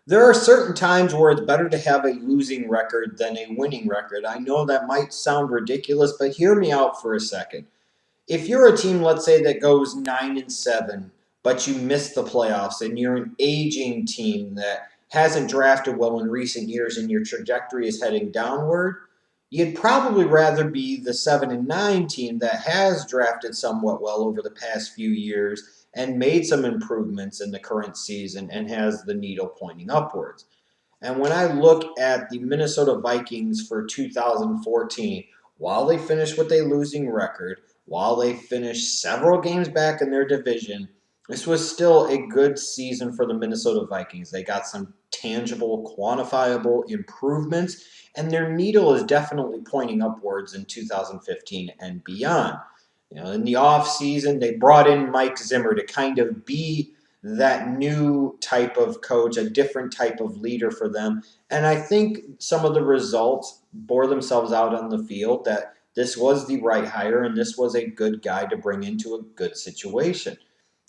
There are certain times where it's better to have a losing record than a winning record. I know that might sound ridiculous, but hear me out for a second. If you're a team, let's say, that goes 9-7, but you miss the playoffs, and you're an aging team that hasn't drafted well in recent years, and your trajectory is heading downward, you'd probably rather be the 7-9 team that has drafted somewhat well over the past few years and made some improvements in the current season and has the needle pointing upwards. And when I look at the Minnesota Vikings for 2014, while they finished with a losing record, while they finished several games back in their division, this was still a good season for the Minnesota Vikings. They got some tangible, quantifiable improvements, and their needle is definitely pointing upwards in 2015 and beyond. In the offseason, they brought in Mike Zimmer to kind of be that new type of coach, a different type of leader for them. And I think some of the results bore themselves out on the field that this was the right hire and this was a good guy to bring into a good situation.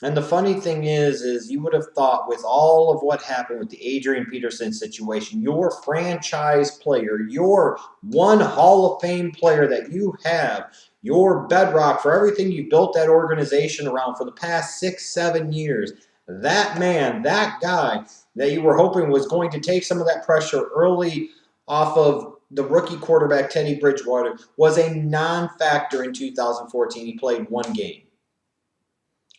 And the funny thing is you would have thought with all of what happened with the Adrian Peterson situation, your franchise player, your one Hall of Fame player that you have, your bedrock for everything you built that organization around for the past 6, 7 years, that man, that guy that you were hoping was going to take some of that pressure early off of the rookie quarterback Teddy Bridgewater was a non-factor in 2014. He played one game.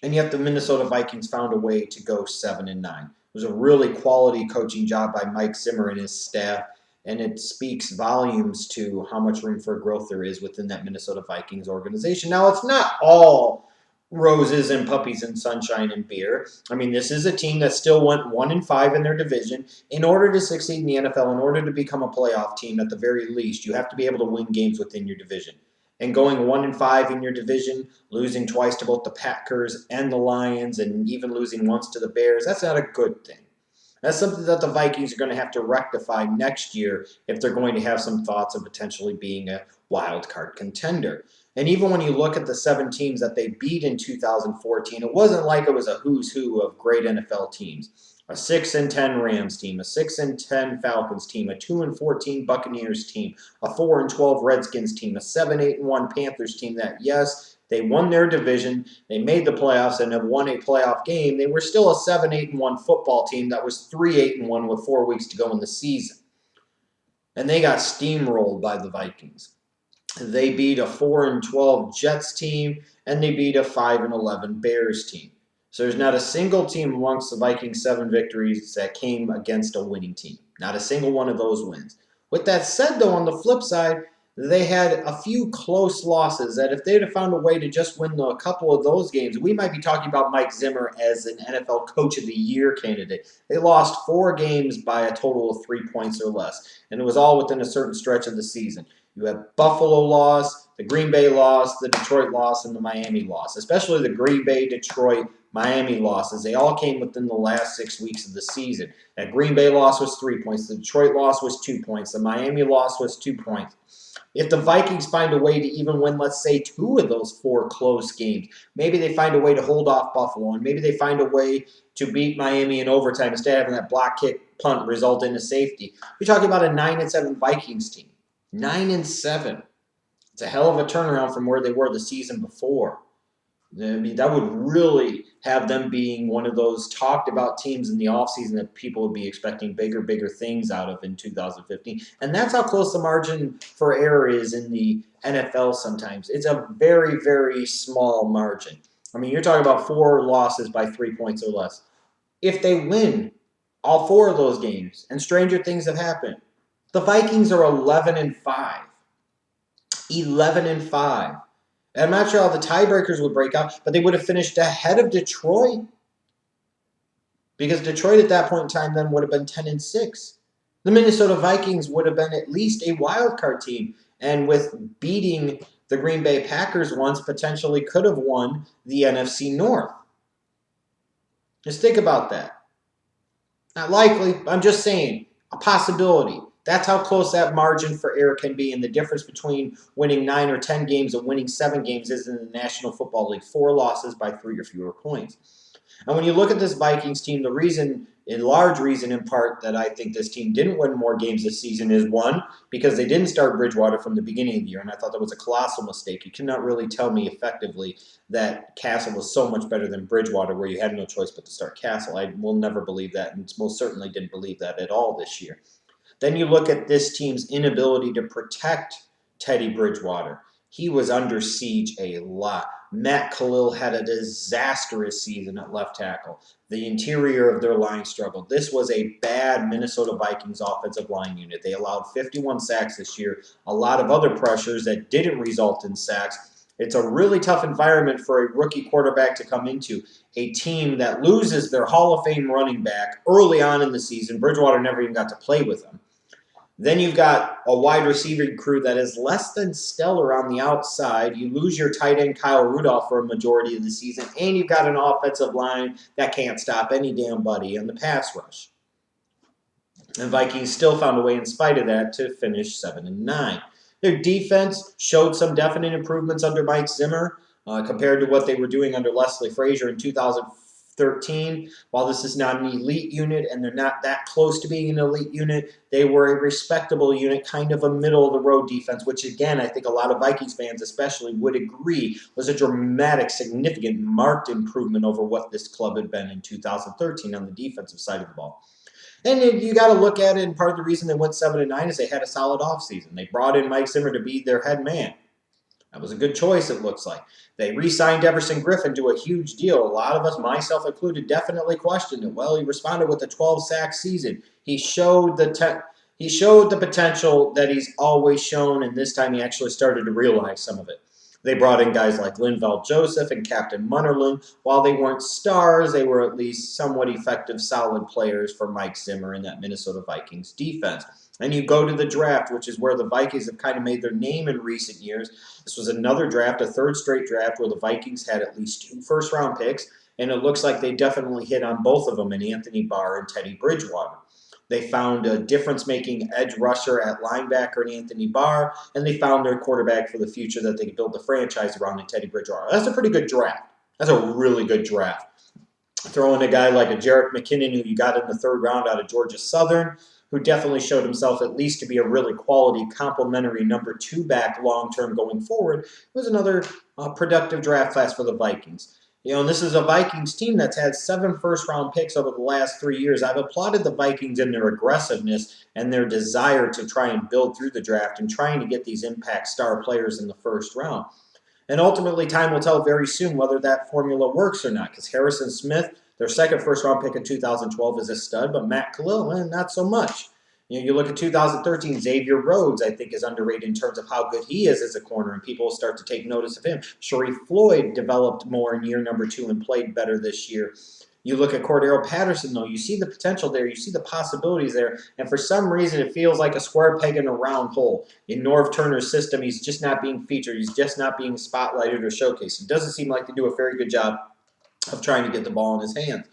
And yet the Minnesota Vikings found a way to go 7-9. It was a really quality coaching job by Mike Zimmer and his staff, and it speaks volumes to how much room for growth there is within that Minnesota Vikings organization. Now, it's not all roses and puppies and sunshine and beer. I mean, this is a team that still went 1-5 in their division. In order to succeed in the NFL, in order to become a playoff team at the very least, you have to be able to win games within your division. And going 1-5 in your division, losing twice to both the Packers and the Lions, and even losing once to the Bears, that's not a good thing. That's something that the Vikings are going to have to rectify next year if they're going to have some thoughts of potentially being a wild card contender. And even when you look at the 7 teams that they beat in 2014, it wasn't like it was a who's who of great NFL teams. A 6-10 Rams team, a 6-10 Falcons team, a 2-14 Buccaneers team, a 4-12 Redskins team, a 7-8-1 Panthers team that, yes, they won their division, they made the playoffs and have won a playoff game. They were still a 7-8-1 football team that was 3-8-1 with 4 weeks to go in the season. And they got steamrolled by the Vikings. They beat a 4-12 Jets team, and they beat a 5-11 Bears team. So there's not a single team amongst the Vikings' 7 victories that came against a winning team. Not a single one of those wins. With that said, though, on the flip side, they had a few close losses that if they'd have found a way to just win a couple of those games, we might be talking about Mike Zimmer as an NFL Coach of the Year candidate. They lost 4 games by a total of 3 points or less, and it was all within a certain stretch of the season. You have Buffalo loss, the Green Bay loss, the Detroit loss, and the Miami loss, especially the Green Bay, Detroit, Miami losses. They all came within the last 6 weeks of the season. That Green Bay loss was 3 points. The Detroit loss was 2 points. The Miami loss was 2 points. If the Vikings find a way to even win, let's say, 2 of those 4 close games, maybe they find a way to hold off Buffalo, and maybe they find a way to beat Miami in overtime instead of having that block kick punt result in a safety. You're talking about a 9-7 Vikings team. 9-7. It's a hell of a turnaround from where they were the season before. I mean, that would really have them being one of those talked about teams in the offseason that people would be expecting bigger things out of in 2015. And that's how close the margin for error is in the NFL sometimes. It's a very small margin. I mean, you're talking about 4 losses by 3 points or less. If they win all 4 of those games, and stranger things have happened, the Vikings are 11-5. 11-5. And I'm not sure how the tiebreakers would break out, but they would have finished ahead of Detroit. Because Detroit at that point in time then would have been 10-6. The Minnesota Vikings would have been at least a wild card team. And with beating the Green Bay Packers once, potentially could have won the NFC North. Just think about that. Not likely, but I'm just saying, a possibility. That's how close that margin for error can be, and the difference between winning 9 or 10 games and winning 7 games is in the National Football League. 4 losses by 3 or fewer points. And when you look at this Vikings team, the reason, a large reason in part, that I think this team didn't win more games this season is one, because they didn't start Bridgewater from the beginning of the year, and I thought that was a colossal mistake. You cannot really tell me effectively that Castle was so much better than Bridgewater where you had no choice but to start Castle. I will never believe that, and most certainly didn't believe that at all this year. Then you look at this team's inability to protect Teddy Bridgewater. He was under siege a lot. Matt Khalil had a disastrous season at left tackle. The interior of their line struggled. This was a bad Minnesota Vikings offensive line unit. They allowed 51 sacks this year, a lot of other pressures that didn't result in sacks. It's a really tough environment for a rookie quarterback to come into. A team that loses their Hall of Fame running back early on in the season. Bridgewater never even got to play with him. Then you've got a wide receiving crew that is less than stellar on the outside. You lose your tight end Kyle Rudolph for a majority of the season, and you've got an offensive line that can't stop any damn buddy in the pass rush. The Vikings still found a way, in spite of that, to finish 7-9. Their defense showed some definite improvements under Mike Zimmer compared to what they were doing under Leslie Frazier in 2013. While this is not an elite unit and they're not that close to being an elite unit, they were a respectable unit, kind of a middle-of-the-road defense, which, again, I think a lot of Vikings fans especially would agree was a dramatic, significant, marked improvement over what this club had been in 2013 on the defensive side of the ball. And you got to look at it, and part of the reason they went 7-9 is they had a solid offseason. They brought in Mike Zimmer to be their head man. That was a good choice, it looks like. They re-signed Everson Griffin to a huge deal. A lot of us, myself included, definitely questioned it. Well, he responded with a 12-sack season. He showed the potential that he's always shown, and this time he actually started to realize some of it. They brought in guys like Linval Joseph and Captain Munnerlyn. While they weren't stars, they were at least somewhat effective, solid players for Mike Zimmer in that Minnesota Vikings defense. And you go to the draft, which is where the Vikings have kind of made their name in recent years. This was another draft, a third straight draft, where the Vikings had at least 2 first-round picks, and it looks like they definitely hit on both of them in Anthony Barr and Teddy Bridgewater. They found a difference-making edge rusher at linebacker in Anthony Barr, and they found their quarterback for the future that they could build the franchise around in Teddy Bridgewater. That's a pretty good draft. That's a really good draft. Throw in a guy like a Jerick McKinnon, who you got in the 3rd round out of Georgia Southern, who definitely showed himself at least to be a really quality, complementary number 2 back long-term going forward. It was another productive draft class for the Vikings. And this is a Vikings team that's had 7 first-round picks over the last 3 years. I've applauded the Vikings in their aggressiveness and their desire to try and build through the draft and trying to get these impact star players in the 1st round. And ultimately, time will tell very soon whether that formula works or not, because Harrison Smith, their 2nd first-round pick in 2012, is a stud, but Matt Khalil, not so much. You look at 2013, Xavier Rhodes, I think, is underrated in terms of how good he is as a corner, and people will start to take notice of him. Sharif Floyd developed more in year number 2 and played better this year. You look at Cordero Patterson, though, you see the potential there, you see the possibilities there, and for some reason it feels like a square peg in a round hole. In Norv Turner's system, he's just not being featured, he's just not being spotlighted or showcased. It doesn't seem like they do a very good job of trying to get the ball in his hands.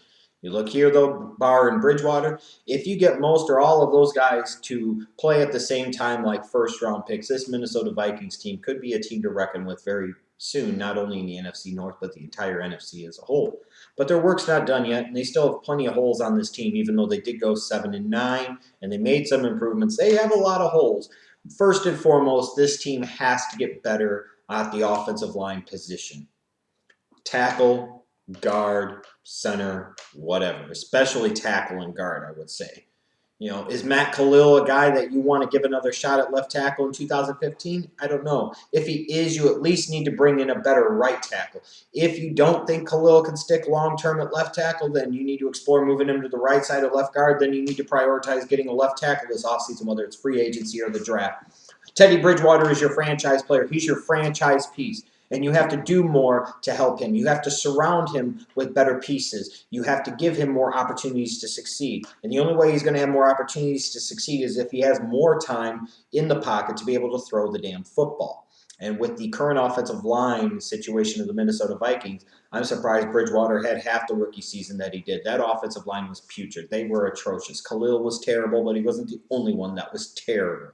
You look here, though, Barr and Bridgewater, if you get most or all of those guys to play at the same time like first-round picks, this Minnesota Vikings team could be a team to reckon with very soon, not only in the NFC North, but the entire NFC as a whole. But their work's not done yet, and they still have plenty of holes on this team, even though they did go 7-9, and they made some improvements. They have a lot of holes. First and foremost, this team has to get better at the offensive line position. Tackle, guard, center, whatever, especially tackle and guard, I would say. Is Matt Khalil a guy that you want to give another shot at left tackle in 2015? I don't know. If he is, you at least need to bring in a better right tackle. If you don't think Khalil can stick long-term at left tackle, then you need to explore moving him to the right side of left guard. Then you need to prioritize getting a left tackle this offseason, whether it's free agency or the draft. Teddy Bridgewater is your franchise player. He's your franchise piece. And you have to do more to help him. You have to surround him with better pieces. You have to give him more opportunities to succeed. And the only way he's going to have more opportunities to succeed is if he has more time in the pocket to be able to throw the damn football. And with the current offensive line situation of the Minnesota Vikings, I'm surprised Bridgewater had half the rookie season that he did. That offensive line was putrid. They were atrocious. Khalil was terrible, but he wasn't the only one that was terrible.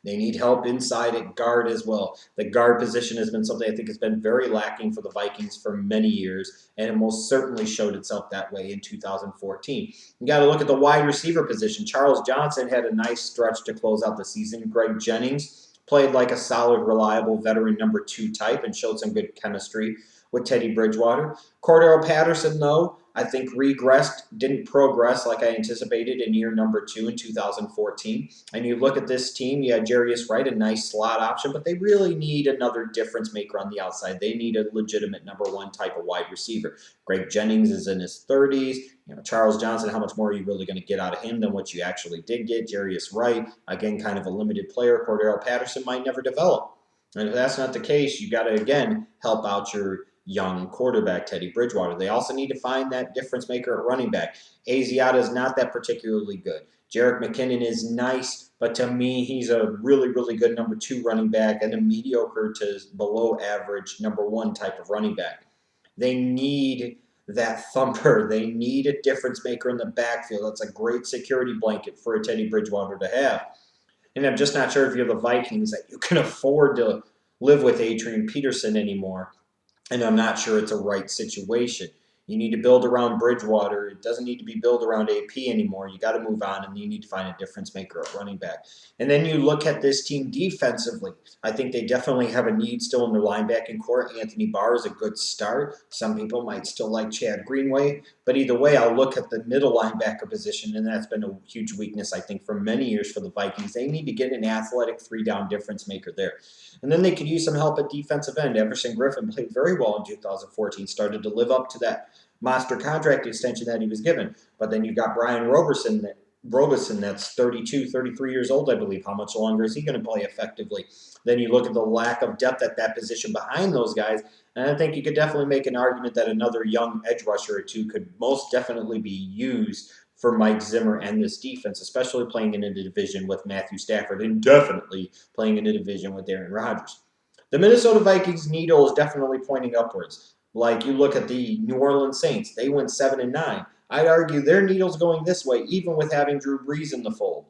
They need help inside at guard as well. The guard position has been something I think has been very lacking for the Vikings for many years, and it most certainly showed itself that way in 2014. You got to look at the wide receiver position. Charles Johnson had a nice stretch to close out the season. Greg Jennings played like a solid, reliable veteran number 2 type and showed some good chemistry with Teddy Bridgewater. Cordero Patterson, though, I think regressed, didn't progress like I anticipated in year number 2 in 2014. And you look at this team, you had Jarius Wright, a nice slot option, but they really need another difference maker on the outside. They need a legitimate number 1 type of wide receiver. Greg Jennings is in his 30s. Charles Johnson, how much more are you really going to get out of him than what you actually did get? Jarius Wright, again, kind of a limited player. Cordero Patterson might never develop. And if that's not the case, you got to, again, help out your young quarterback, Teddy Bridgewater. They also need to find that difference maker at running back. Asiata is not that particularly good. Jerick McKinnon is nice, but to me, he's a really, really good number 2 running back and a mediocre to below average number 1 type of running back. They need that thumper. They need a difference maker in the backfield. That's a great security blanket for a Teddy Bridgewater to have. And I'm just not sure if you're the Vikings that you can afford to live with Adrian Peterson anymore. And I'm not sure it's a right situation. You need to build around Bridgewater. It doesn't need to be built around AP anymore. You got to move on, and you need to find a difference maker at running back. And then you look at this team defensively. I think they definitely have a need still in their linebacking core. Anthony Barr is a good start. Some people might still like Chad Greenway. But either way, I'll look at the middle linebacker position, and that's been a huge weakness, I think, for many years for the Vikings. They need to get an athletic 3-down difference maker there. And then they could use some help at defensive end. Everson Griffin played very well in 2014, started to live up to that monster contract extension that he was given. But then you've got Brian Roberson that's 32, 33 years old, I believe. How much longer is he going to play effectively? Then you look at the lack of depth at that position behind those guys, and I think you could definitely make an argument that another young edge rusher or two could most definitely be used for Mike Zimmer and this defense, especially playing in a division with Matthew Stafford and definitely playing in a division with Aaron Rodgers. The Minnesota Vikings needle is definitely pointing upwards. Like you look at the New Orleans Saints, they went 7-9. I'd argue their needle's going this way, even with having Drew Brees in the fold.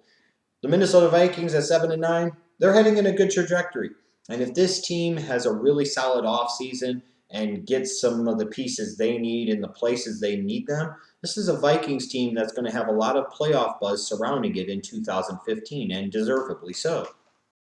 The Minnesota Vikings at 7-9, they're heading in a good trajectory. And if this team has a really solid offseason and gets some of the pieces they need in the places they need them, this is a Vikings team that's going to have a lot of playoff buzz surrounding it in 2015, and deservedly so.